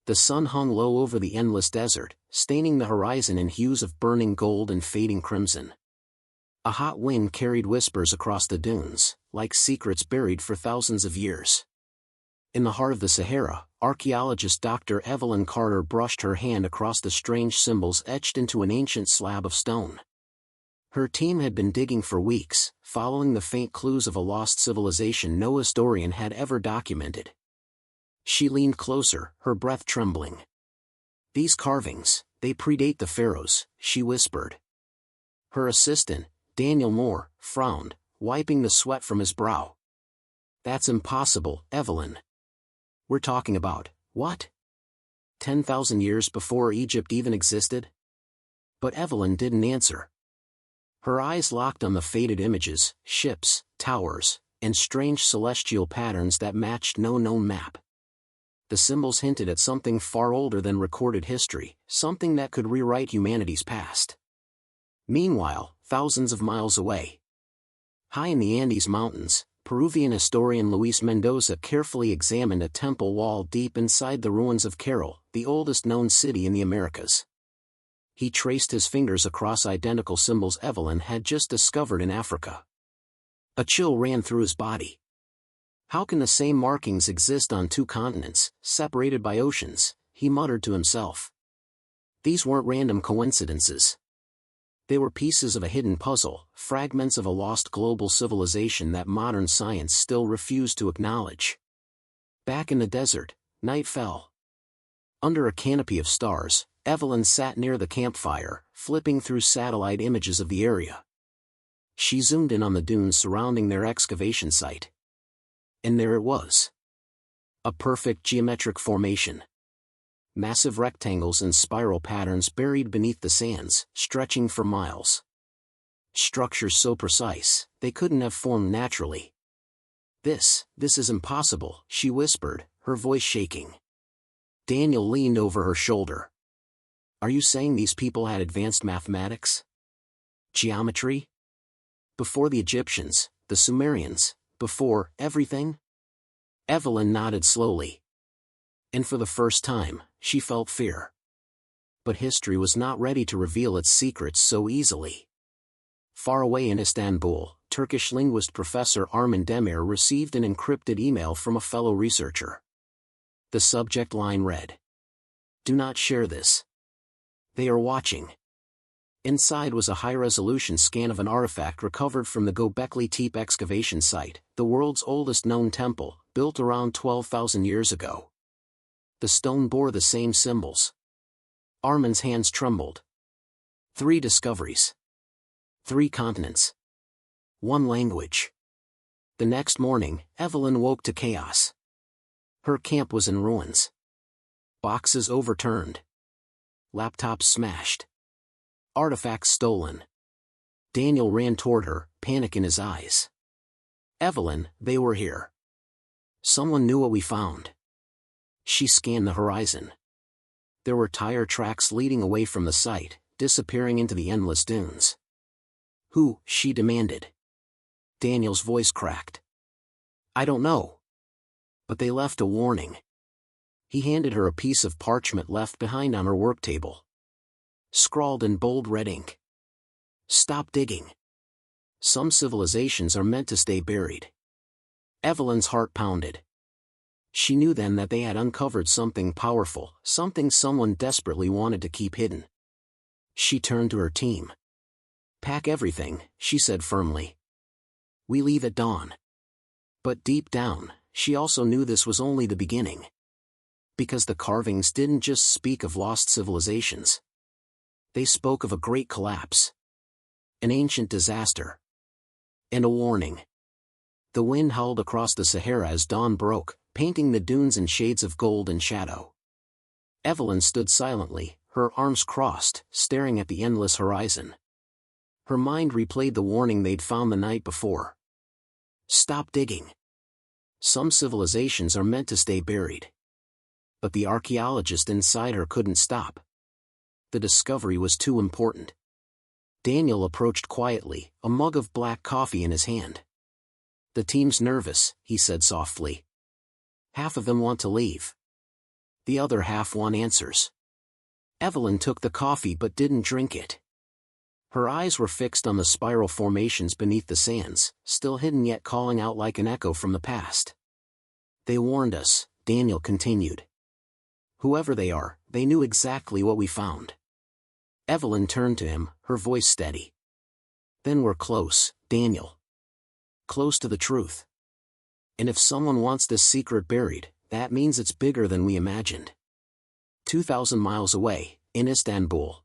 The sun hung low over the endless desert, staining the horizon in hues of burning gold and fading crimson. A hot wind carried whispers across the dunes, like secrets buried for thousands of years. In the heart of the Sahara, archaeologist Dr. Evelyn Carter brushed her hand across the strange symbols etched into an ancient slab of stone. Her team had been digging for weeks, following the faint clues of a lost civilization no historian had ever documented. She leaned closer, her breath trembling. "These carvings, they predate the pharaohs," she whispered. Her assistant, Daniel Moore, frowned, wiping the sweat from his brow. "That's impossible, Evelyn. We're talking about, what? 10,000 years before Egypt even existed?" But Evelyn didn't answer. Her eyes locked on the faded images, ships, towers, and strange celestial patterns that matched no known map. The symbols hinted at something far older than recorded history, something that could rewrite humanity's past. Meanwhile, thousands of miles away, high in the Andes Mountains, Peruvian historian Luis Mendoza carefully examined a temple wall deep inside the ruins of Cairo, the oldest known city in the Americas. He traced his fingers across identical symbols Evelyn had just discovered in Africa. A chill ran through his body. How can the same markings exist on two continents, separated by oceans? He muttered to himself. These weren't random coincidences. They were pieces of a hidden puzzle, fragments of a lost global civilization that modern science still refused to acknowledge. Back in the desert, night fell. Under a canopy of stars, Evelyn sat near the campfire, flipping through satellite images of the area. She zoomed in on the dunes surrounding their excavation site. And there it was. A perfect geometric formation. Massive rectangles and spiral patterns buried beneath the sands, stretching for miles. Structures so precise, they couldn't have formed naturally. This is impossible," she whispered, her voice shaking. Daniel leaned over her shoulder. "Are you saying these people had advanced mathematics? Geometry? Before the Egyptians, the Sumerians, before everything?" Evelyn nodded slowly. And for the first time, she felt fear. But history was not ready to reveal its secrets so easily. Far away in Istanbul, Turkish linguist Professor Armin Demir received an encrypted email from a fellow researcher. The subject line read, "Do not share this. They are watching." Inside was a high-resolution scan of an artifact recovered from the Göbekli Tepe excavation site, the world's oldest known temple, built around 12,000 years ago. The stone bore the same symbols. Armin's hands trembled. 3 discoveries. 3 continents. 1 language. The next morning, Evelyn woke to chaos. Her camp was in ruins. Boxes overturned. Laptops smashed. Artifacts stolen. Daniel ran toward her, panic in his eyes. "Evelyn, they were here. Someone knew what we found." She scanned the horizon. There were tire tracks leading away from the site, disappearing into the endless dunes. "Who?" she demanded. Daniel's voice cracked. "I don't know. But they left a warning." He handed her a piece of parchment left behind on her work table. Scrawled in bold red ink. "Stop digging. Some civilizations are meant to stay buried." Evelyn's heart pounded. She knew then that they had uncovered something powerful, something someone desperately wanted to keep hidden. She turned to her team. "Pack everything," she said firmly. "We leave at dawn." But deep down, she also knew this was only the beginning. Because the carvings didn't just speak of lost civilizations. They spoke of a great collapse. An ancient disaster. And a warning. The wind howled across the Sahara as dawn broke, painting the dunes in shades of gold and shadow. Evelyn stood silently, her arms crossed, staring at the endless horizon. Her mind replayed the warning they'd found the night before. Stop digging. Some civilizations are meant to stay buried. But the archaeologist inside her couldn't stop. The discovery was too important. Daniel approached quietly, a mug of black coffee in his hand. "The team's nervous," he said softly. "Half of them want to leave. The other half want answers. Evelyn took the coffee but didn't drink it. Her eyes were fixed on the spiral formations beneath the sands, still hidden yet calling out like an echo from the past. They warned us, Daniel continued. Whoever they are, they knew exactly what we found. Evelyn turned to him, her voice steady. Then we're close, Daniel. Close to the truth. And if someone wants this secret buried, that means it's bigger than we imagined. 2,000 miles away, in Istanbul.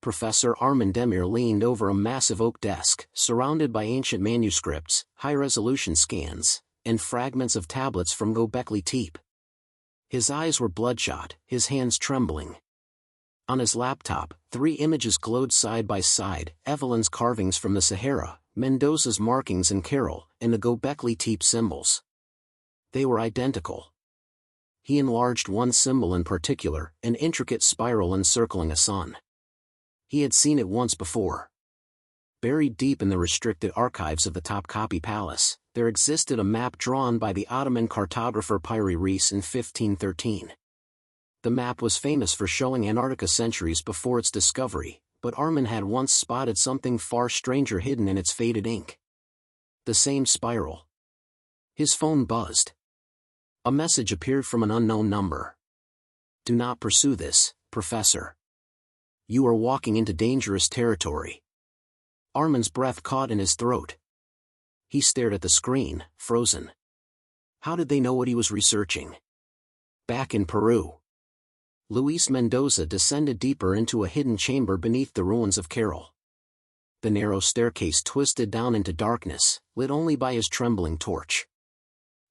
Professor Armin Demir leaned over a massive oak desk, surrounded by ancient manuscripts, high-resolution scans, and fragments of tablets from Göbekli Tepe. His eyes were bloodshot, his hands trembling. On his laptop, 3 images glowed side by side, Evelyn's carvings from the Sahara, Mendoza's markings in Cairo, and the Göbekli Tepe symbols. They were identical. He enlarged one symbol in particular, an intricate spiral encircling a sun. He had seen it once before. Buried deep in the restricted archives of the Topkapi Palace, there existed a map drawn by the Ottoman cartographer Piri Reis in 1513. The map was famous for showing Antarctica centuries before its discovery, but Armin had once spotted something far stranger hidden in its faded ink. The same spiral. His phone buzzed. A message appeared from an unknown number. Do not pursue this, Professor. You are walking into dangerous territory. Armin's breath caught in his throat. He stared at the screen, frozen. How did they know what he was researching? Back in Peru. Luis Mendoza descended deeper into a hidden chamber beneath the ruins of Cairo. The narrow staircase twisted down into darkness, lit only by his trembling torch.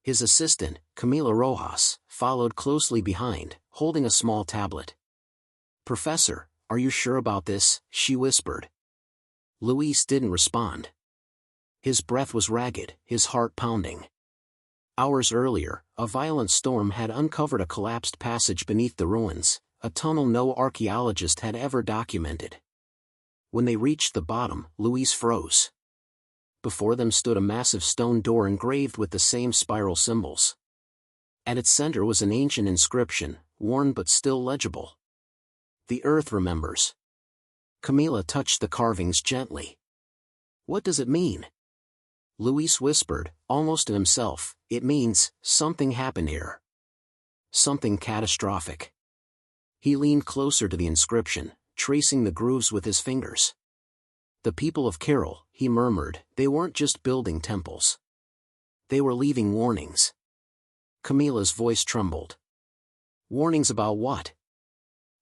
His assistant, Camila Rojas, followed closely behind, holding a small tablet. Professor, are you sure about this? She whispered. Luis didn't respond. His breath was ragged, his heart pounding. Hours earlier, a violent storm had uncovered a collapsed passage beneath the ruins, a tunnel no archaeologist had ever documented. When they reached the bottom, Luis froze. Before them stood a massive stone door engraved with the same spiral symbols. At its center was an ancient inscription, worn but still legible. The earth remembers. Camila touched the carvings gently. What does it mean? Luis whispered, almost to himself, it means, something happened here. Something catastrophic. He leaned closer to the inscription, tracing the grooves with his fingers. The people of Cairo, he murmured, they weren't just building temples. They were leaving warnings. Camila's voice trembled. Warnings about what?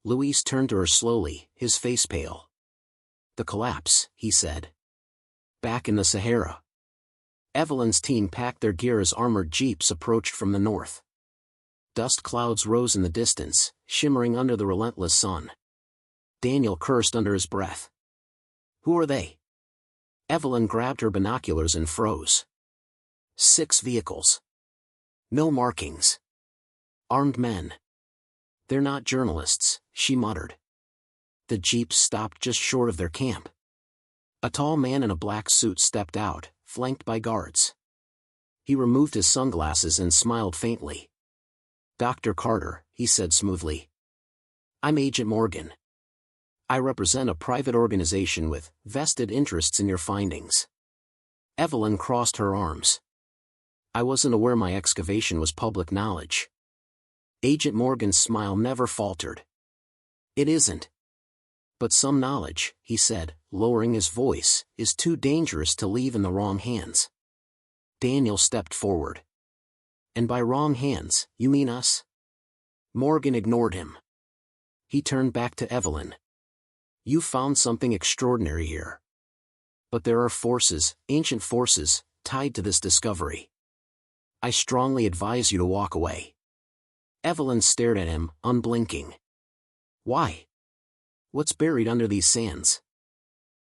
Luis turned to her slowly, his face pale. The collapse, he said. Back in the Sahara. Evelyn's team packed their gear as armored jeeps approached from the north. Dust clouds rose in the distance, shimmering under the relentless sun. Daniel cursed under his breath. Who are they? Evelyn grabbed her binoculars and froze. 6 vehicles. No markings. Armed men. They're not journalists, she muttered. The jeeps stopped just short of their camp. A tall man in a black suit stepped out, flanked by guards. He removed his sunglasses and smiled faintly. Dr. Carter, he said smoothly. I'm Agent Morgan. I represent a private organization with vested interests in your findings. Evelyn crossed her arms. I wasn't aware my excavation was public knowledge. Agent Morgan's smile never faltered. It isn't. But some knowledge, he said, lowering his voice, is too dangerous to leave in the wrong hands. Daniel stepped forward. And by wrong hands, you mean us? Morgan ignored him. He turned back to Evelyn. You found something extraordinary here. But there are forces, ancient forces, tied to this discovery. I strongly advise you to walk away. Evelyn stared at him, unblinking. Why? What's buried under these sands?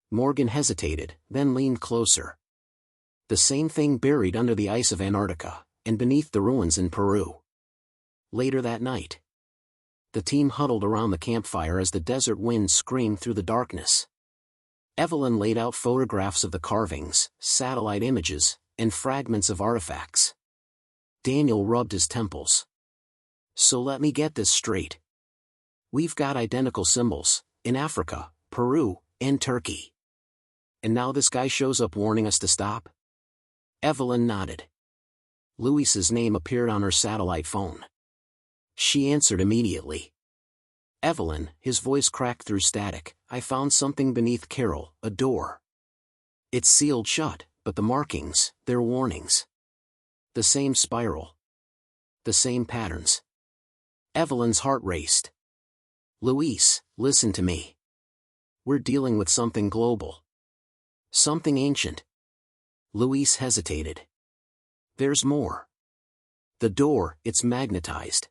Morgan hesitated, then leaned closer. The same thing buried under the ice of Antarctica, and beneath the ruins in Peru. Later that night, the team huddled around the campfire as the desert wind screamed through the darkness. Evelyn laid out photographs of the carvings, satellite images, and fragments of artifacts. Daniel rubbed his temples. So let me get this straight. We've got identical symbols, in Africa, Peru, and Turkey. And now this guy shows up warning us to stop? Evelyn nodded. Luis's name appeared on her satellite phone. She answered immediately. Evelyn, his voice cracked through static, I found something beneath Carol, a door. It's sealed shut, but the markings, they're warnings. The same spiral. The same patterns. Evelyn's heart raced. Luis, listen to me. We're dealing with something global. Something ancient. Luis hesitated. There's more. The door, it's magnetized.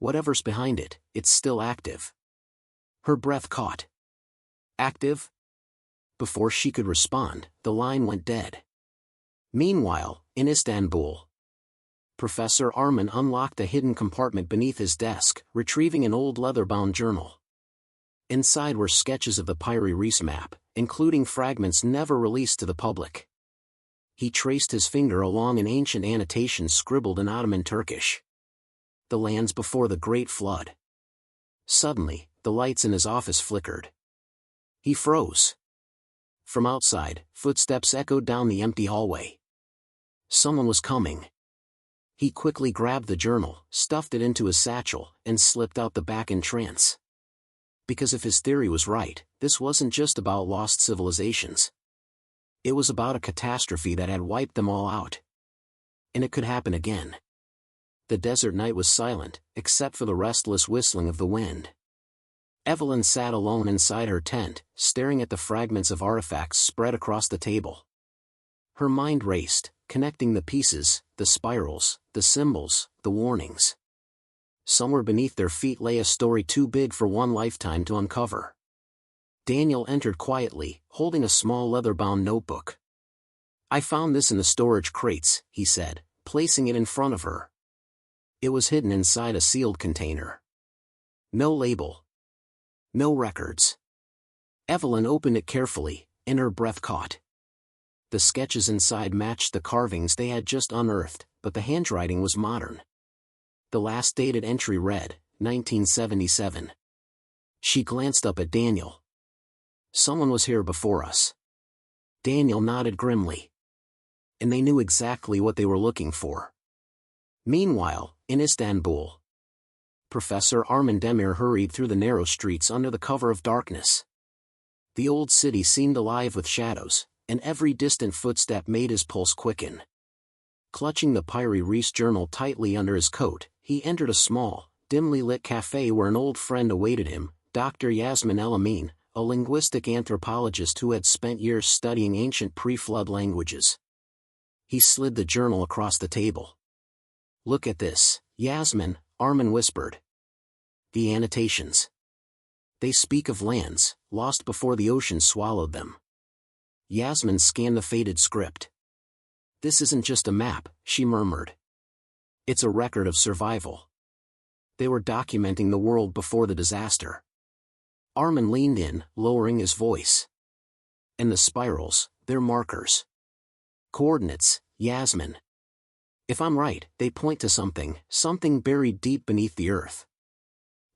Whatever's behind it, it's still active. Her breath caught. Active? Before she could respond, the line went dead. Meanwhile, in Istanbul, Professor Armin unlocked a hidden compartment beneath his desk, retrieving an old leather-bound journal. Inside were sketches of the Piri Reis map, including fragments never released to the public. He traced his finger along an ancient annotation scribbled in Ottoman Turkish. The lands before the Great Flood. Suddenly, the lights in his office flickered. He froze. From outside, footsteps echoed down the empty hallway. Someone was coming. He quickly grabbed the journal, stuffed it into his satchel, and slipped out the back in trance. Because if his theory was right, this wasn't just about lost civilizations. It was about a catastrophe that had wiped them all out. And it could happen again. The desert night was silent, except for the restless whistling of the wind. Evelyn sat alone inside her tent, staring at the fragments of artifacts spread across the table. Her mind raced, connecting the pieces, the spirals, the symbols, the warnings. Somewhere beneath their feet lay a story too big for one lifetime to uncover. Daniel entered quietly, holding a small leather-bound notebook. I found this in the storage crates, he said, placing it in front of her. It was hidden inside a sealed container. No label. No records. Evelyn opened it carefully, and her breath caught. The sketches inside matched the carvings they had just unearthed, but the handwriting was modern. The last dated entry read, 1977. She glanced up at Daniel. Someone was here before us. Daniel nodded grimly. And they knew exactly what they were looking for. Meanwhile, in Istanbul, Professor Armin Demir hurried through the narrow streets under the cover of darkness. The old city seemed alive with shadows, and every distant footstep made his pulse quicken. Clutching the Piri Reis journal tightly under his coat, he entered a small, dimly lit cafe where an old friend awaited him, Dr. Yasmin El-Amin, a linguistic anthropologist who had spent years studying ancient pre-flood languages. He slid the journal across the table. Look at this, Yasmin, Armin whispered. The annotations. They speak of lands, lost before the ocean swallowed them. Yasmin scanned the faded script. This isn't just a map, she murmured. It's a record of survival. They were documenting the world before the disaster. Armin leaned in, lowering his voice. And the spirals, they're markers. Coordinates, Yasmin. If I'm right, they point to something buried deep beneath the earth.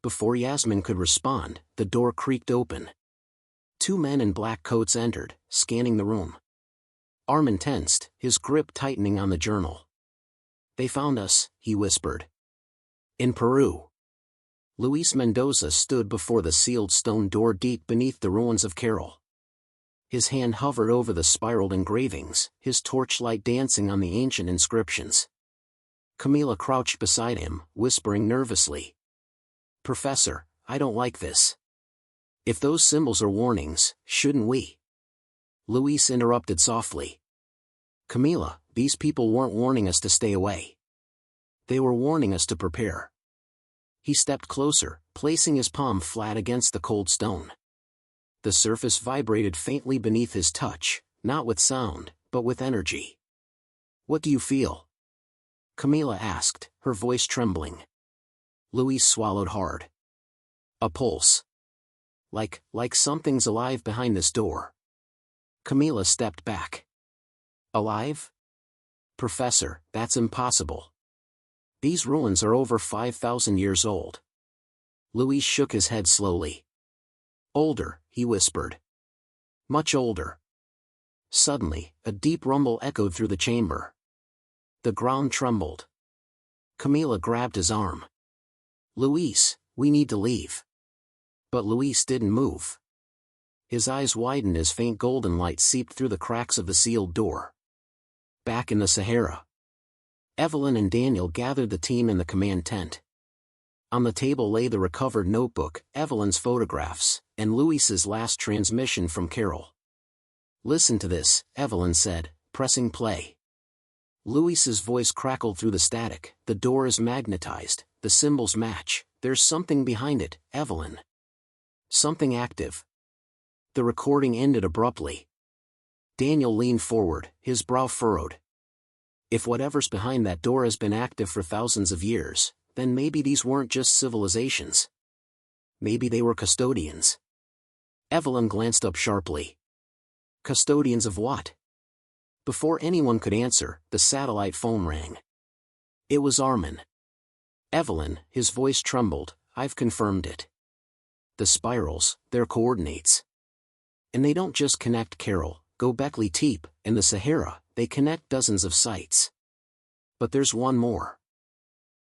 Before Yasmin could respond, the door creaked open. Two men in black coats entered, scanning the room. Armin tensed, his grip tightening on the journal. They found us, he whispered. In Peru. Luis Mendoza stood before the sealed stone door deep beneath the ruins of Carol. His hand hovered over the spiraled engravings, his torchlight dancing on the ancient inscriptions. Camila crouched beside him, whispering nervously. Professor, I don't like this. If those symbols are warnings, shouldn't we? Luis interrupted softly. Camila, these people weren't warning us to stay away. They were warning us to prepare. He stepped closer, placing his palm flat against the cold stone. The surface vibrated faintly beneath his touch, not with sound, but with energy. What do you feel? Camila asked, her voice trembling. Luis swallowed hard. A pulse. Like something's alive behind this door. Camila stepped back. Alive? Professor, that's impossible. These ruins are over 5,000 years old. Luis shook his head slowly. Older, he whispered. Much older. Suddenly, a deep rumble echoed through the chamber. The ground trembled. Camila grabbed his arm. Luis, we need to leave. But Luis didn't move. His eyes widened as faint golden light seeped through the cracks of the sealed door. Back in the Sahara, Evelyn and Daniel gathered the team in the command tent. On the table lay the recovered notebook, Evelyn's photographs, and Luis's last transmission from Carol. Listen to this, Evelyn said, pressing play. Luis's voice crackled through the static. The door is magnetized, the symbols match, there's something behind it, Evelyn. Something active. The recording ended abruptly. Daniel leaned forward, his brow furrowed. If whatever's behind that door has been active for thousands of years, then maybe these weren't just civilizations. Maybe they were custodians. Evelyn glanced up sharply. Custodians of what? Before anyone could answer, the satellite phone rang. It was Armin. Evelyn, his voice trembled, I've confirmed it. The spirals, their coordinates. And they don't just connect Carol, Göbekli Tepe, and the Sahara, they connect dozens of sites. But there's one more.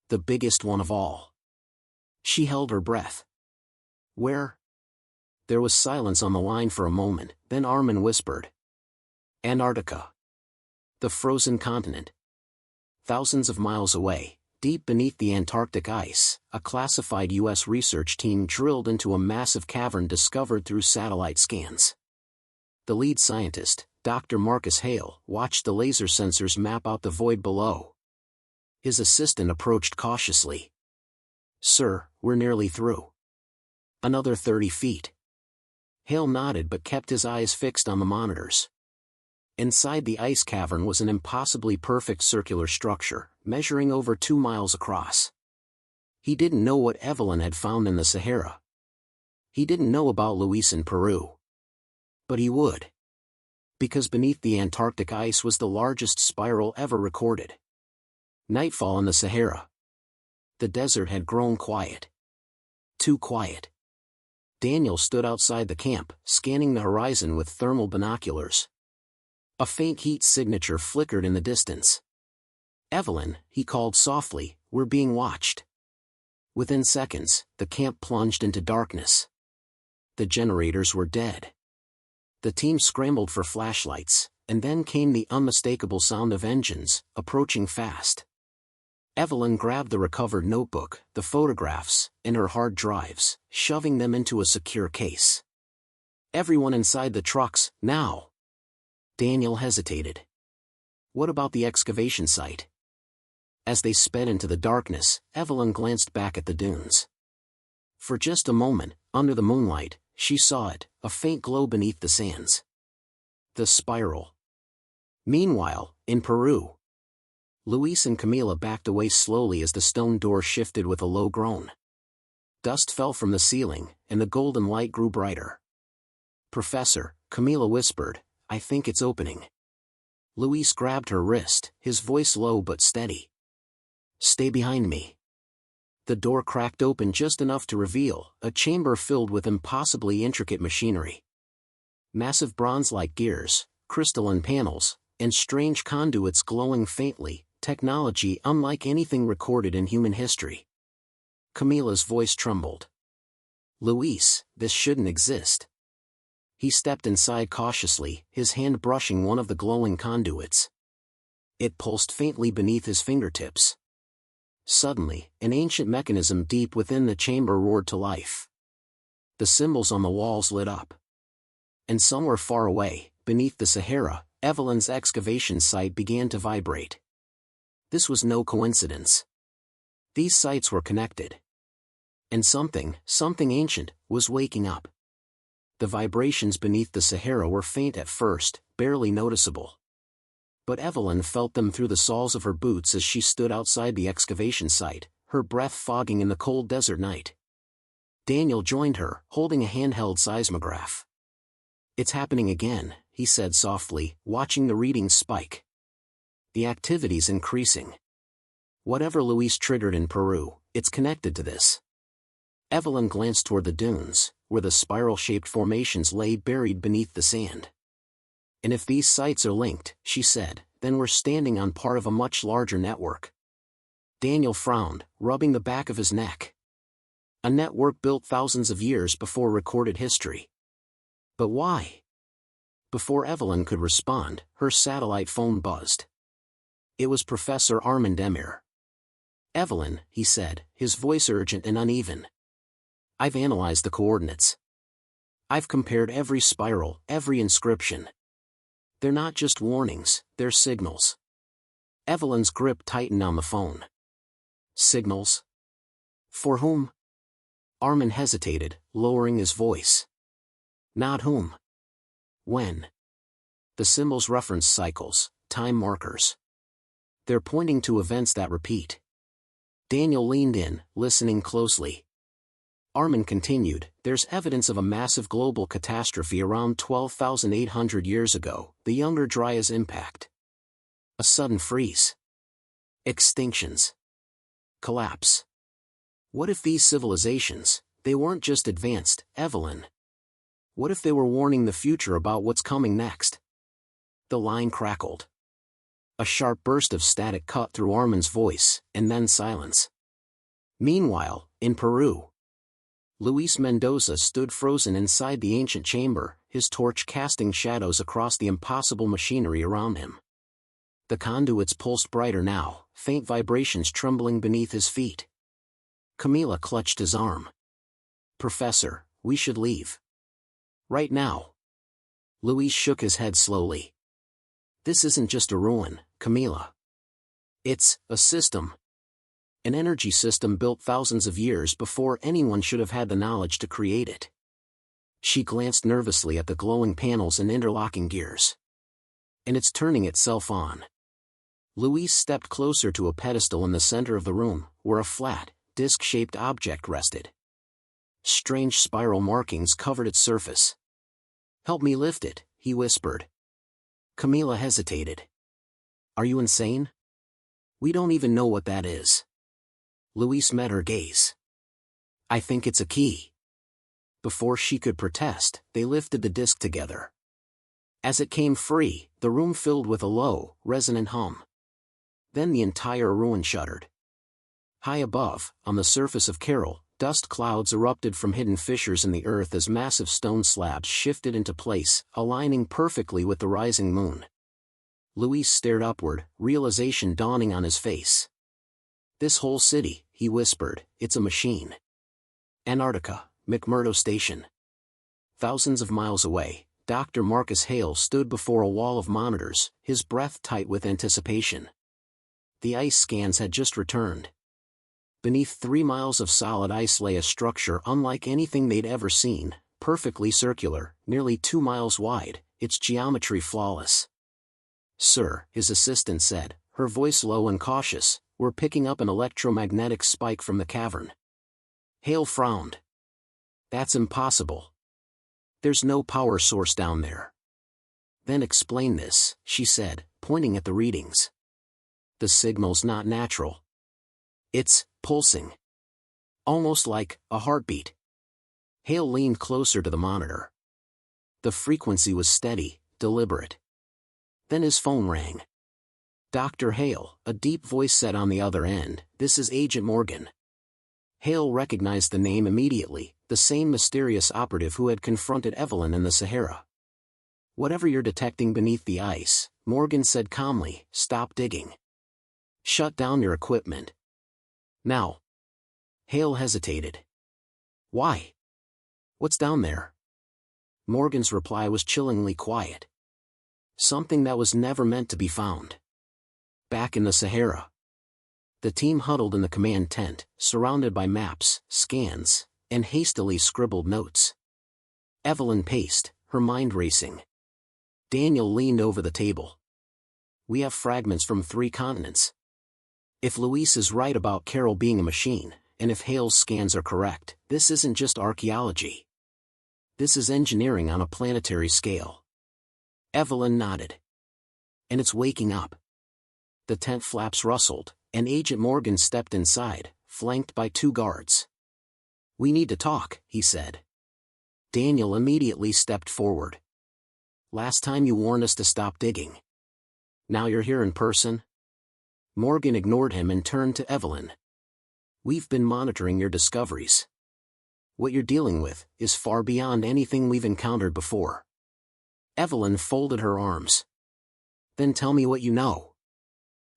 The biggest one of all. She held her breath. Where? There was silence on the line for a moment, then Armin whispered. Antarctica. The frozen continent. Thousands of miles away, deep beneath the Antarctic ice, a classified U.S. research team drilled into a massive cavern discovered through satellite scans. The lead scientist, Dr. Marcus Hale, watched the laser sensors map out the void below. His assistant approached cautiously. Sir, we're nearly through. Another 30 feet. Hale nodded but kept his eyes fixed on the monitors. Inside the ice cavern was an impossibly perfect circular structure, measuring over 2 miles across. He didn't know what Evelyn had found in the Sahara. He didn't know about Luis in Peru. But he would. Because beneath the Antarctic ice was the largest spiral ever recorded. Nightfall in the Sahara. The desert had grown quiet. Too quiet. Daniel stood outside the camp, scanning the horizon with thermal binoculars. A faint heat signature flickered in the distance. Evelyn, he called softly, we're being watched. Within seconds, the camp plunged into darkness. The generators were dead. The team scrambled for flashlights, and then came the unmistakable sound of engines, approaching fast. Evelyn grabbed the recovered notebook, the photographs, and her hard drives, shoving them into a secure case. Everyone inside the trucks, now! Daniel hesitated. What about the excavation site? As they sped into the darkness, Evelyn glanced back at the dunes. For just a moment, under the moonlight, she saw it, a faint glow beneath the sands. The spiral. Meanwhile, in Peru, Luis and Camila backed away slowly as the stone door shifted with a low groan. Dust fell from the ceiling, and the golden light grew brighter. Professor, Camila whispered, I think it's opening. Luis grabbed her wrist, his voice low but steady. Stay behind me. The door cracked open just enough to reveal a chamber filled with impossibly intricate machinery. Massive bronze-like gears, crystalline panels, and strange conduits glowing faintly, technology unlike anything recorded in human history. Camila's voice trembled. Luis, this shouldn't exist. He stepped inside cautiously, his hand brushing one of the glowing conduits. It pulsed faintly beneath his fingertips. Suddenly, an ancient mechanism deep within the chamber roared to life. The symbols on the walls lit up. And somewhere far away, beneath the Sahara, Evelyn's excavation site began to vibrate. This was no coincidence. These sites were connected. And something ancient, was waking up. The vibrations beneath the Sahara were faint at first, barely noticeable. But Evelyn felt them through the soles of her boots as she stood outside the excavation site, her breath fogging in the cold desert night. Daniel joined her, holding a handheld seismograph. It's happening again, he said softly, watching the readings spike. The activity's increasing. Whatever Luis triggered in Peru, it's connected to this. Evelyn glanced toward the dunes, where the spiral-shaped formations lay buried beneath the sand. And if these sites are linked, she said, then we're standing on part of a much larger network. Daniel frowned, rubbing the back of his neck. A network built thousands of years before recorded history. But why? Before Evelyn could respond, her satellite phone buzzed. It was Professor Armand Emir. "Evelyn," he said, his voice urgent and uneven. "I've analyzed the coordinates. I've compared every spiral, every inscription. They're not just warnings, they're signals." Evelyn's grip tightened on the phone. "Signals? For whom?" Armin hesitated, lowering his voice. "Not whom. When. The symbols reference cycles, time markers. They're pointing to events that repeat." Daniel leaned in, listening closely. Armin continued, "There's evidence of a massive global catastrophe around 12,800 years ago, the Younger Dryas impact. A sudden freeze. Extinctions. Collapse. What if these civilizations, they weren't just advanced, Evelyn? What if they were warning the future about what's coming next?" The line crackled. A sharp burst of static cut through Armin's voice, and then silence. Meanwhile, in Peru, Luis Mendoza stood frozen inside the ancient chamber, his torch casting shadows across the impossible machinery around him. The conduits pulsed brighter now, faint vibrations trembling beneath his feet. Camila clutched his arm. "Professor, we should leave. Right now." Luis shook his head slowly. "This isn't just a ruin, Camila. It's a system. An energy system built thousands of years before anyone should have had the knowledge to create it." She glanced nervously at the glowing panels and interlocking gears. "And it's turning itself on." Luis stepped closer to a pedestal in the center of the room, where a flat, disc-shaped object rested. Strange spiral markings covered its surface. "Help me lift it," he whispered. Camila hesitated. "Are you insane? We don't even know what that is." Luis met her gaze. "I think it's a key." Before she could protest, they lifted the disc together. As it came free, the room filled with a low, resonant hum. Then the entire ruin shuddered. High above, on the surface of Carol, dust clouds erupted from hidden fissures in the earth as massive stone slabs shifted into place, aligning perfectly with the rising moon. Luis stared upward, realization dawning on his face. "This whole city," he whispered, "it's a machine." Antarctica, McMurdo Station. Thousands of miles away, Dr. Marcus Hale stood before a wall of monitors, his breath tight with anticipation. The ice scans had just returned. Beneath 3 miles of solid ice lay a structure unlike anything they'd ever seen, perfectly circular, nearly 2 miles wide, its geometry flawless. "Sir," his assistant said, her voice low and cautious, "we're picking up an electromagnetic spike from the cavern." Hale frowned. "That's impossible. There's no power source down there." "Then explain this," she said, pointing at the readings. "The signal's not natural. It's pulsing. Almost like a heartbeat." Hale leaned closer to the monitor. The frequency was steady, deliberate. Then his phone rang. "Dr. Hale," a deep voice said on the other end, "this is Agent Morgan." Hale recognized the name immediately, the same mysterious operative who had confronted Evelyn in the Sahara. "Whatever you're detecting beneath the ice," Morgan said calmly, "stop digging. Shut down your equipment. Now." Hale hesitated. "Why? What's down there?" Morgan's reply was chillingly quiet. "Something that was never meant to be found. Back in the Sahara." The team huddled in the command tent, surrounded by maps, scans, and hastily scribbled notes. Evelyn paced, her mind racing. Daniel leaned over the table. "We have fragments from 3 continents. If Luis is right about Carol being a machine, and if Hale's scans are correct, this isn't just archaeology. This is engineering on a planetary scale." Evelyn nodded. "And it's waking up." The tent flaps rustled, and Agent Morgan stepped inside, flanked by 2 guards. "We need to talk," he said. Daniel immediately stepped forward. "Last time you warned us to stop digging. Now you're here in person?" Morgan ignored him and turned to Evelyn. "We've been monitoring your discoveries. What you're dealing with is far beyond anything we've encountered before." Evelyn folded her arms. "Then tell me what you know."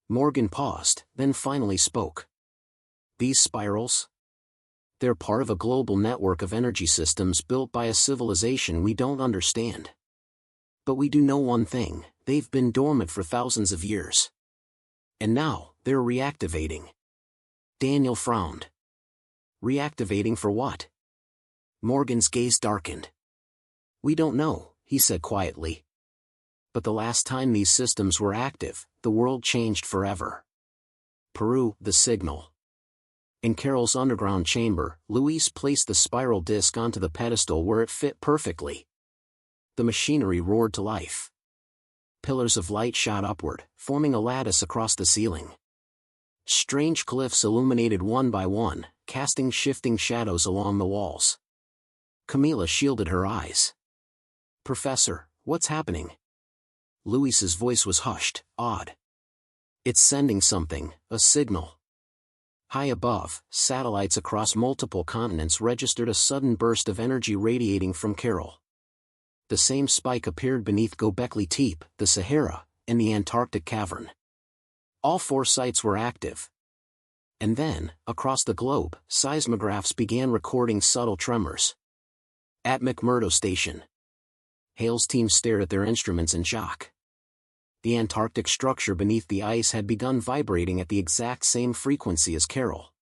Morgan paused, then finally spoke. "These spirals? They're part of a global network of energy systems built by a civilization we don't understand. But we do know one thing: they've been dormant for thousands of years. And now, they're reactivating." Daniel frowned. "Reactivating for what?" Morgan's gaze darkened. "We don't know," he said quietly. "But the last time these systems were active, the world changed forever. Peru, the signal." In Carol's underground chamber, Luis placed the spiral disc onto the pedestal where it fit perfectly. The machinery roared to life. Pillars of light shot upward, forming a lattice across the ceiling. Strange glyphs illuminated one by one, casting shifting shadows along the walls. Camila shielded her eyes. "Professor, what's happening?" Luis's voice was hushed, awed. "It's sending something, a signal." High above, satellites across multiple continents registered a sudden burst of energy radiating from Carol. The same spike appeared beneath Göbekli Tepe, the Sahara, and the Antarctic cavern. All 4 sites were active. And then, across the globe, seismographs began recording subtle tremors. At McMurdo Station, Hale's team stared at their instruments in shock. The Antarctic structure beneath the ice had begun vibrating at the exact same frequency as Carol.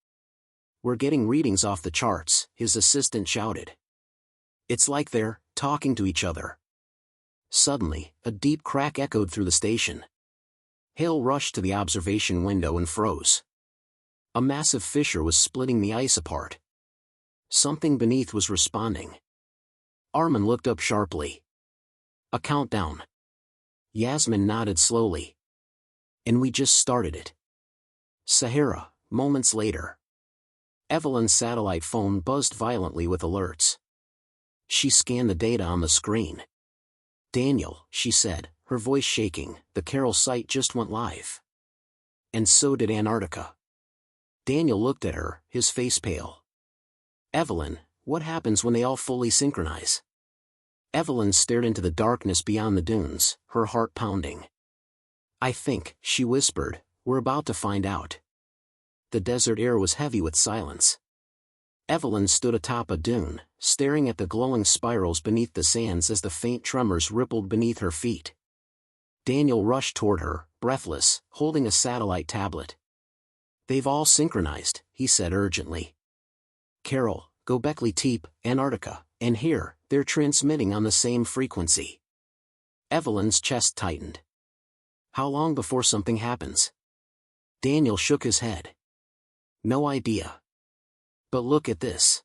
"We're getting readings off the charts," his assistant shouted. "It's like they're talking to each other." Suddenly, a deep crack echoed through the station. Hale rushed to the observation window and froze. A massive fissure was splitting the ice apart. Something beneath was responding. Armin looked up sharply. "A countdown." Yasmin nodded slowly. "And we just started it." Sahara, moments later. Evelyn's satellite phone buzzed violently with alerts. She scanned the data on the screen. "Daniel," she said, her voice shaking, "the Carol site just went live. And so did Antarctica." Daniel looked at her, his face pale. "Evelyn, what happens when they all fully synchronize?" Evelyn stared into the darkness beyond the dunes, her heart pounding. "I think," she whispered, "we're about to find out." The desert air was heavy with silence. Evelyn stood atop a dune, staring at the glowing spirals beneath the sands as the faint tremors rippled beneath her feet. Daniel rushed toward her, breathless, holding a satellite tablet. "They've all synchronized," he said urgently. "Carol, Göbekli Tepe, Antarctica, and here, they're transmitting on the same frequency." Evelyn's chest tightened. "How long before something happens?" Daniel shook his head. "No idea. But look at this."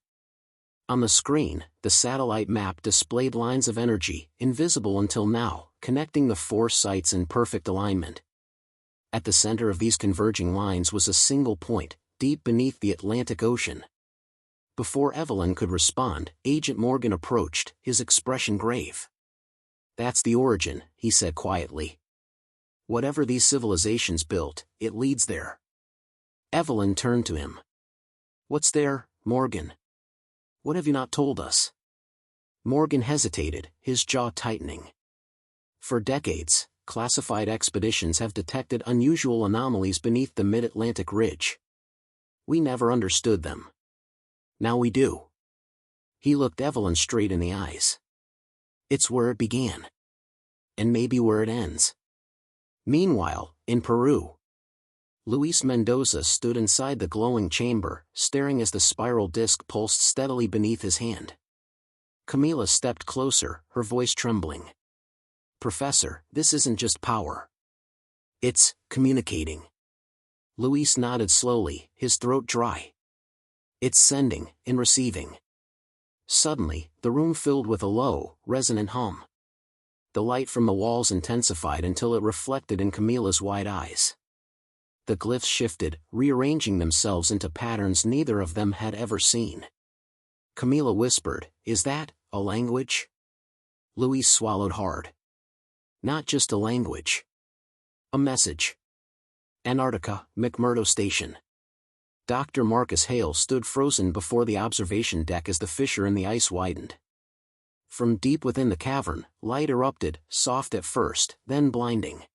On the screen, the satellite map displayed lines of energy, invisible until now, connecting the 4 sites in perfect alignment. At the center of these converging lines was a single point, deep beneath the Atlantic Ocean. Before Evelyn could respond, Agent Morgan approached, his expression grave. "That's the origin," he said quietly. "Whatever these civilizations built, it leads there." Evelyn turned to him. "What's there, Morgan? What have you not told us?" Morgan hesitated, his jaw tightening. "For decades, classified expeditions have detected unusual anomalies beneath the mid-Atlantic ridge. We never understood them. Now we do." He looked Evelyn straight in the eyes. "It's where it began. And maybe where it ends." Meanwhile, in Peru, Luis Mendoza stood inside the glowing chamber, staring as the spiral disc pulsed steadily beneath his hand. Camila stepped closer, her voice trembling. "Professor, this isn't just power. It's communicating." Luis nodded slowly, his throat dry. "It's sending and receiving." Suddenly, the room filled with a low, resonant hum. The light from the walls intensified until it reflected in Camila's wide eyes. The glyphs shifted, rearranging themselves into patterns neither of them had ever seen. Camilla whispered, "Is that a language?" Louise swallowed hard. "Not just a language. A message." Antarctica, McMurdo Station. Dr. Marcus Hale stood frozen before the observation deck as the fissure in the ice widened. From deep within the cavern, light erupted, soft at first, then blinding.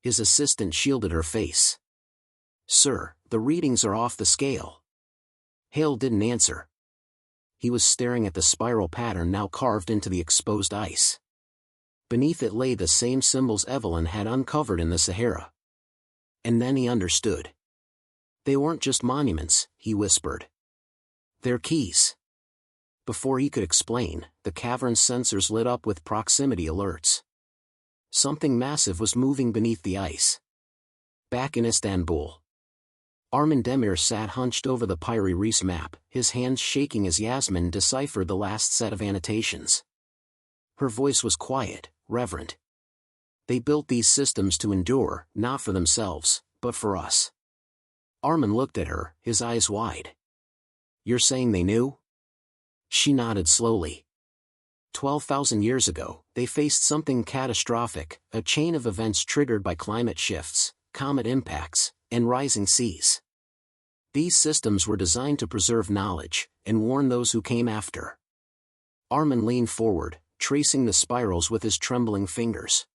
His assistant shielded her face. "Sir, the readings are off the scale." Hale didn't answer. He was staring at the spiral pattern now carved into the exposed ice. Beneath it lay the same symbols Evelyn had uncovered in the Sahara. And then he understood. "They weren't just monuments," he whispered. "They're keys." Before he could explain, the cavern's sensors lit up with proximity alerts. Something massive was moving beneath the ice. Back in Istanbul, Armin Demir sat hunched over the Pyrie Reis map, his hands shaking as Yasmin deciphered the last set of annotations. Her voice was quiet, reverent. "They built these systems to endure, not for themselves, but for us." Armin looked at her, his eyes wide. "You're saying they knew?" She nodded slowly. 12,000 years ago, they faced something catastrophic, a chain of events triggered by climate shifts, comet impacts, and rising seas. These systems were designed to preserve knowledge, and warn those who came after. Armin leaned forward, tracing the spirals with his trembling fingers.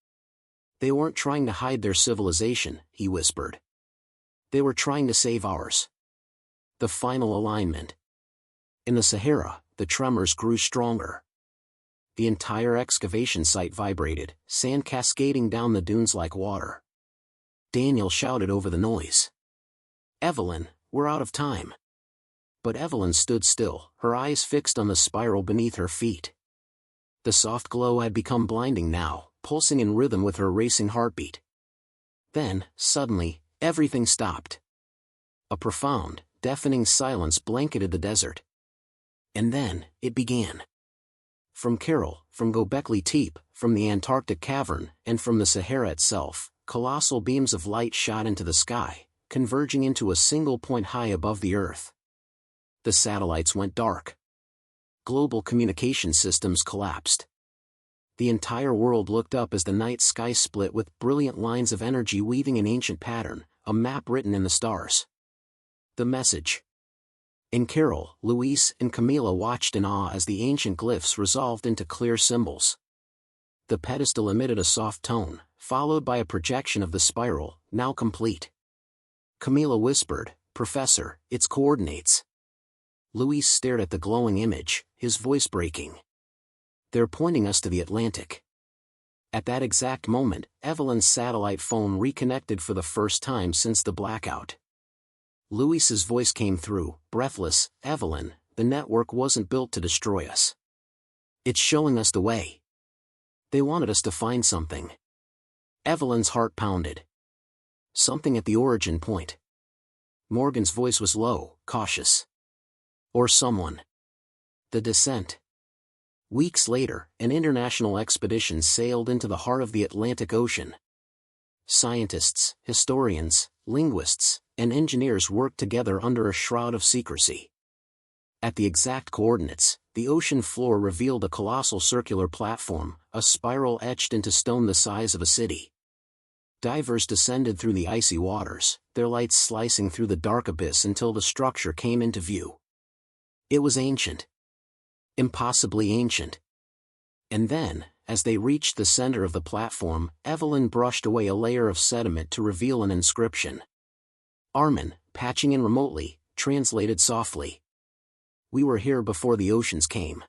"They weren't trying to hide their civilization," he whispered. "They were trying to save ours." The final alignment. In the Sahara, the tremors grew stronger. The entire excavation site vibrated, sand cascading down the dunes like water. Daniel shouted over the noise. "Evelyn, we're out of time." But Evelyn stood still, her eyes fixed on the spiral beneath her feet. The soft glow had become blinding now, pulsing in rhythm with her racing heartbeat. Then, suddenly, everything stopped. A profound, deafening silence blanketed the desert. And then, it began. From Cairo, from Göbekli Tepe, from the Antarctic cavern, and from the Sahara itself, colossal beams of light shot into the sky, converging into a single point high above the Earth. The satellites went dark. Global communication systems collapsed. The entire world looked up as the night sky split with brilliant lines of energy weaving an ancient pattern, a map written in the stars. The message. In Cairo, Luis and Camila watched in awe as the ancient glyphs resolved into clear symbols. The pedestal emitted a soft tone, followed by a projection of the spiral, now complete. Camila whispered, "Professor, its coordinates." Luis stared at the glowing image, his voice breaking. "They're pointing us to the Atlantic." At that exact moment, Evelyn's satellite phone reconnected for the first time since the blackout. Luis's voice came through, breathless, "Evelyn, the network wasn't built to destroy us. It's showing us the way. They wanted us to find something." Evelyn's heart pounded. "Something at the origin point." Morgan's voice was low, cautious. "Or someone." The descent. Weeks later, an international expedition sailed into the heart of the Atlantic Ocean. Scientists, historians, linguists, and engineers worked together under a shroud of secrecy. At the exact coordinates, the ocean floor revealed a colossal circular platform, a spiral etched into stone the size of a city. Divers descended through the icy waters, their lights slicing through the dark abyss until the structure came into view. It was ancient. Impossibly ancient. And then, as they reached the center of the platform, Evelyn brushed away a layer of sediment to reveal an inscription. Armin, patching in remotely, translated softly. "We were here before the oceans came."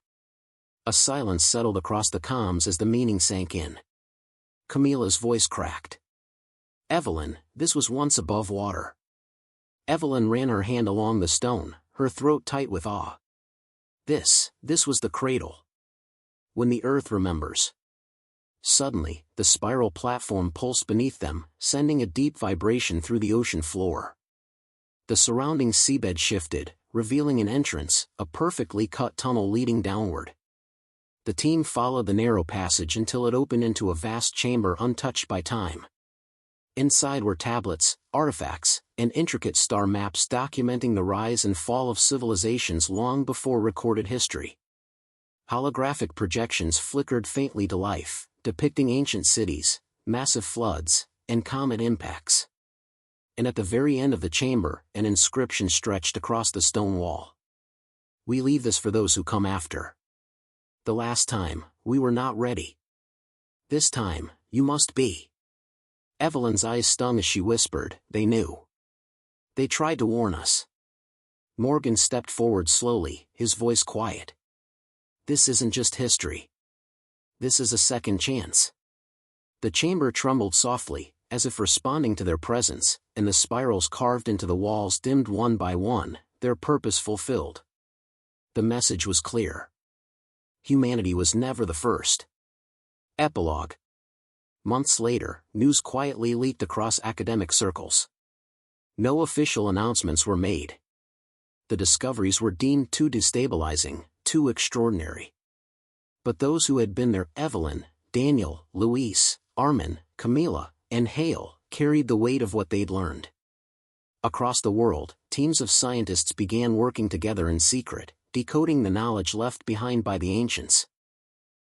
A silence settled across the comms as the meaning sank in. Camila's voice cracked. "Evelyn, this was once above water." Evelyn ran her hand along the stone, her throat tight with awe. This was the cradle. When the earth remembers." Suddenly, the spiral platform pulsed beneath them, sending a deep vibration through the ocean floor. The surrounding seabed shifted, revealing an entrance, a perfectly cut tunnel leading downward. The team followed the narrow passage until it opened into a vast chamber untouched by time. Inside were tablets, artifacts, and intricate star maps documenting the rise and fall of civilizations long before recorded history. Holographic projections flickered faintly to life, depicting ancient cities, massive floods, and comet impacts. And at the very end of the chamber, an inscription stretched across the stone wall. "We leave this for those who come after. The last time, we were not ready. This time, you must be." Evelyn's eyes stung as she whispered, "They knew. They tried to warn us." Morgan stepped forward slowly, his voice quiet. "This isn't just history. This is a second chance." The chamber trembled softly, as if responding to their presence, and the spirals carved into the walls dimmed one by one, their purpose fulfilled. The message was clear. Humanity was never the first. Epilogue. Months later, news quietly leaked across academic circles. No official announcements were made. The discoveries were deemed too destabilizing, too extraordinary. But those who had been there, Evelyn, Daniel, Luis, Armin, Camila, and Hale, carried the weight of what they'd learned. Across the world, teams of scientists began working together in secret, decoding the knowledge left behind by the ancients.